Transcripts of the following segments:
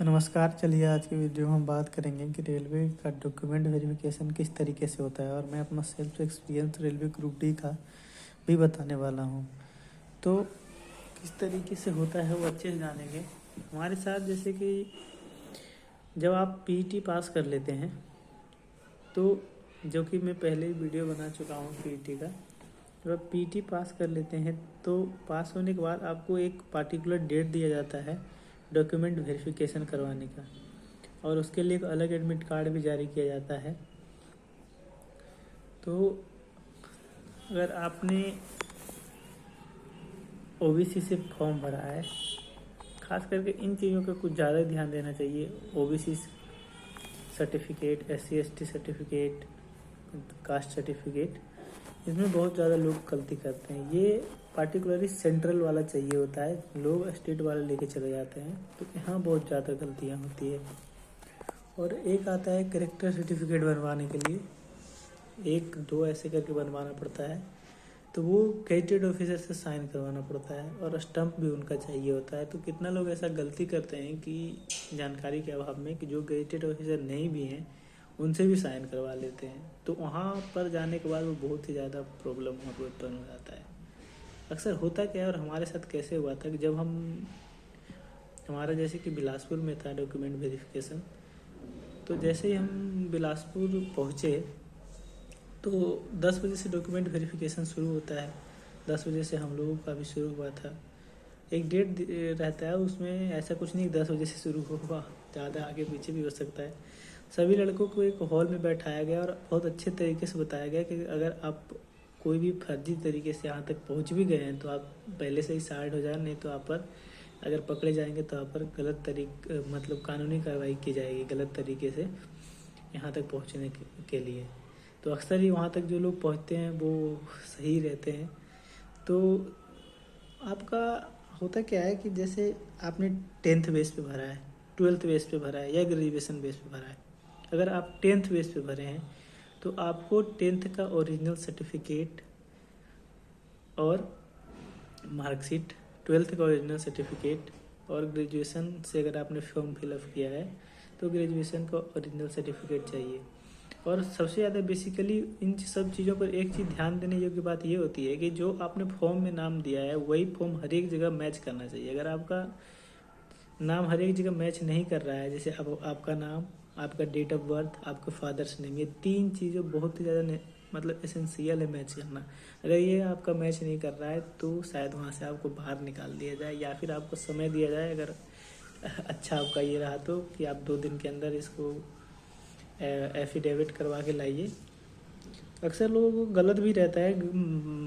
तो नमस्कार। चलिए आज की वीडियो में हम बात करेंगे कि रेलवे का डॉक्यूमेंट वेरिफिकेशन किस तरीके से होता है और मैं अपना self experience railway group D का भी बताने वाला हूँ। तो किस तरीके से होता है वो अच्छे से जानेंगे। हमारे साथ जैसे कि जब आप पीईटी पास कर लेते हैं तो जो कि मैं पहले ही वीडियो बना चुका हूँ पीईटी का। जब आप पीईटी पास कर लेते हैं तो पास होने के बाद आपको एक पार्टिकुलर डेट दिया जाता है डॉक्यूमेंट वेरिफिकेशन करवाने का, और उसके लिए एक अलग एडमिट कार्ड भी जारी किया जाता है। तो अगर आपने ओबीसी से फॉर्म भरा है, खास करके इन चीज़ों का कुछ ज़्यादा ध्यान देना चाहिए। OBC certificate, SC ST certificate, caste certificate, इसमें बहुत ज़्यादा लोग गलती करते हैं। ये पार्टिकुलरली सेंट्रल वाला चाहिए होता है, लोग स्टेट वाला लेके चले जाते हैं, तो यहाँ बहुत ज़्यादा गलतियाँ होती है। और एक आता है कैरेक्टर सर्टिफिकेट बनवाने के लिए, 1-2 ऐसे करके बनवाना पड़ता है, तो वो गेजेटेड ऑफिसर से साइन करवाना पड़ता है और स्टंप भी उनका चाहिए होता है। तो कितना लोग ऐसा गलती करते हैं कि जानकारी के अभाव में कि जो गेजेटेड ऑफिसर नहीं भी हैं उनसे भी साइन करवा लेते हैं। तो वहाँ पर जाने के बाद वो बहुत ही ज़्यादा प्रॉब्लम वहाँ पर उत्पन्न हो जाता है। अक्सर होता क्या है और हमारे साथ कैसे हुआ था कि जब हमारा जैसे कि बिलासपुर में था डॉक्यूमेंट वेरिफिकेशन, तो जैसे ही हम बिलासपुर पहुँचे तो 10 बजे से डॉक्यूमेंट वेरिफिकेशन शुरू होता है। 10 बजे से हम लोगों का भी शुरू हुआ था। एक डेट रहता है, उसमें ऐसा कुछ नहीं 10 बजे से शुरू होगा, ज़्यादा आगे पीछे भी हो सकता है। सभी लड़कों को एक हॉल में बैठाया गया और बहुत अच्छे तरीके से बताया गया कि अगर आप कोई भी फर्जी तरीके से यहाँ तक पहुँच भी गए हैं तो आप पहले से ही साइड हो जाए, नहीं तो आप पर अगर पकड़े जाएंगे तो आप पर गलत मतलब कानूनी कार्रवाई की जाएगी गलत तरीके से यहाँ तक पहुँचने के लिए। तो अक्सर ही वहाँ तक जो लोग पहुँचते हैं वो सही रहते हैं। तो आपका होता क्या है कि जैसे आपने 10th बेस पे भरा है, 12th बेस पे भरा है या ग्रेजुएशन बेस पे भरा है। अगर आप 10th बेस पे भरे हैं तो आपको 10th का ओरिजिनल सर्टिफिकेट और मार्कशीट, 12th का ओरिजिनल सर्टिफिकेट, और ग्रेजुएशन से अगर आपने फॉर्म फिलअप किया है तो ग्रेजुएशन का ओरिजिनल सर्टिफिकेट चाहिए। और सबसे ज़्यादा बेसिकली इन सब चीज़ों पर एक चीज़ ध्यान देने योग्य बात ये होती है कि जो आपने फॉर्म में नाम दिया है वही फॉर्म हर एक जगह मैच करना चाहिए। अगर आपका नाम हर एक जगह मैच नहीं कर रहा है, जैसे आपका नाम, आपका डेट ऑफ बर्थ, आपका फादर्स नेम, ये 3 चीज़ें बहुत ही ज़्यादा मतलब एसेंशियल है मैच करना। अगर ये आपका मैच नहीं कर रहा है तो शायद वहाँ से आपको बाहर निकाल दिया जाए या फिर आपको समय दिया जाए, अगर अच्छा आपका ये रहा तो, कि आप 2 दिन के अंदर इसको एफिडेविट करवा के लाइए। अक्सर लोगों को गलत भी रहता है,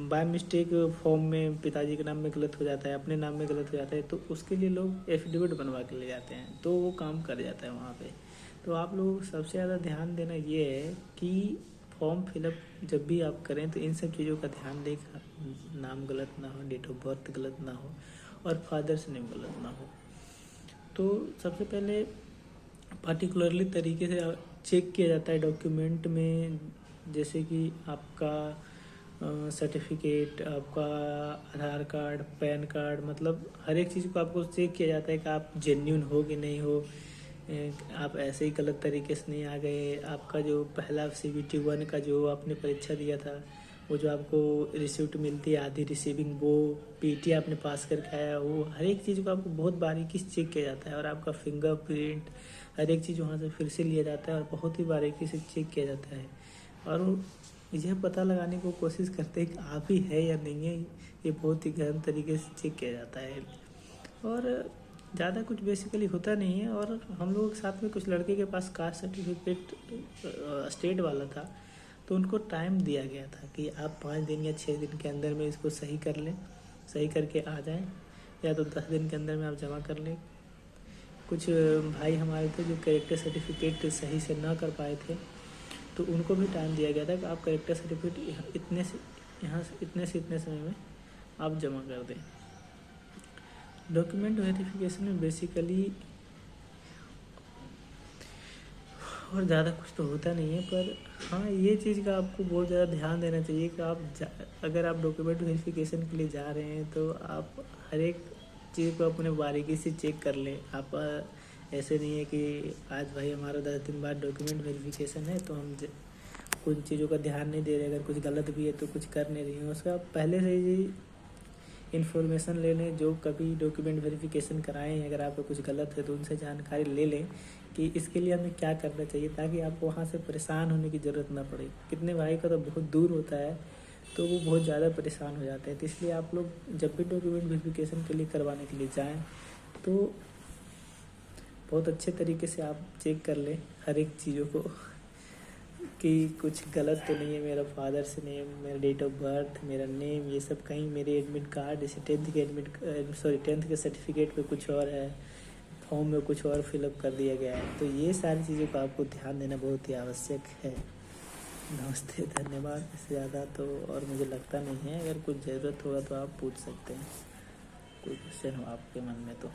बाय मिस्टेक फॉर्म में पिताजी के नाम में गलत हो जाता है, अपने नाम में गलत हो जाता है, तो उसके लिए लोग एफिडेविट बनवा के ले जाते हैं, तो वो काम कर जाता है वहाँ पे। तो आप लोगों को सबसे ज़्यादा ध्यान देना ये है कि फॉर्म फिलअप जब भी आप करें तो इन सब चीज़ों का ध्यान दें, नाम गलत ना हो, डेट ऑफ बर्थ गलत ना हो और फादर्स नेम गलत ना हो। तो सबसे पहले पार्टिकुलरली तरीके से चेक किया जाता है डॉक्यूमेंट में, जैसे कि आपका सर्टिफिकेट, आपका आधार कार्ड, पैन कार्ड, मतलब हर एक चीज़ को आपको चेक किया जाता है कि आप जेन्यून हो कि नहीं हो, आप ऐसे ही गलत तरीके से नहीं आ गए। आपका जो पहला CBT 1 का जो आपने परीक्षा दिया था, वो जो आपको रिसिप्ट मिलती है आधी रिसीविंग, वो पीटी आपने पास करके आया, वो हर एक चीज़ को आपको बहुत बारीकी से चेक किया जाता है। और आपका फिंगरप्रिंट, हर एक चीज़ वहाँ से फिर से लिया जाता है और बहुत ही बारीकी से चेक किया जाता है। और यह पता लगाने को कोशिश करते हैं कि आप ही है या नहीं है, ये बहुत ही गहन तरीके से चेक किया जाता है। और ज़्यादा कुछ बेसिकली होता नहीं है। और हम लोग साथ में कुछ लड़के के पास कास्ट सर्टिफिकेट स्टेट वाला था, तो उनको टाइम दिया गया था कि आप 5 दिन या 6 दिन के अंदर में इसको सही कर लें, सही करके आ जाएं, या तो 10 दिन के अंदर में आप जमा कर लें। कुछ भाई हमारे थे जो कैरेक्टर सर्टिफिकेट सही से ना कर पाए थे, तो उनको भी टाइम दिया गया था कि आप कैरेक्टर सर्टिफिकेट इतने से इतने समय में आप जमा कर दें। डॉक्यूमेंट वेरिफिकेशन में बेसिकली और ज़्यादा कुछ तो होता नहीं है, पर हाँ ये चीज़ का आपको बहुत ज़्यादा ध्यान देना चाहिए कि अगर आप डॉक्यूमेंट वेरिफिकेशन के लिए जा रहे हैं तो आप हर एक चीज़ को अपने बारीकी से चेक कर लें। आप ऐसे नहीं है कि आज भाई हमारा 10 दिन बाद डॉक्यूमेंट वेरिफिकेशन है तो हम कुछ चीज़ों का ध्यान नहीं दे रहे, अगर कुछ गलत भी है तो कुछ कर नहीं रही हैं, उसका पहले से ही इन्फॉर्मेशन ले लें। जो कभी डॉक्यूमेंट वेरिफिकेशन कराएं हैं, अगर आपका कुछ गलत है तो उनसे जानकारी ले लें कि इसके लिए हमें क्या करना चाहिए, ताकि आपको वहाँ से परेशान होने की ज़रूरत ना पड़े। कितने भाई का तो बहुत दूर होता है तो वो बहुत ज़्यादा परेशान हो जाते हैं। तो इसलिए आप लोग जब भी डॉक्यूमेंट वेरिफिकेशन के लिए करवाने के लिए जाएं तो बहुत अच्छे तरीके से आप चेक कर लें हर एक चीज़ों को कि कुछ गलत तो नहीं है, मेरा फादर्स नेम, मेरा डेट ऑफ बर्थ, मेरा नेम, ये सब कहीं मेरे एडमिट कार्ड जैसे 10th के सर्टिफिकेट पे कुछ और है, फॉर्म में कुछ और फिलअप कर दिया गया है। तो ये सारी चीज़ों का आपको ध्यान देना बहुत ही आवश्यक है। नमस्ते, धन्यवाद। इससे ज़्यादा तो और मुझे लगता नहीं है। अगर कुछ ज़रूरत होगा तो आप पूछ सकते हैं, कोई क्वेश्चन हो आपके मन में तो।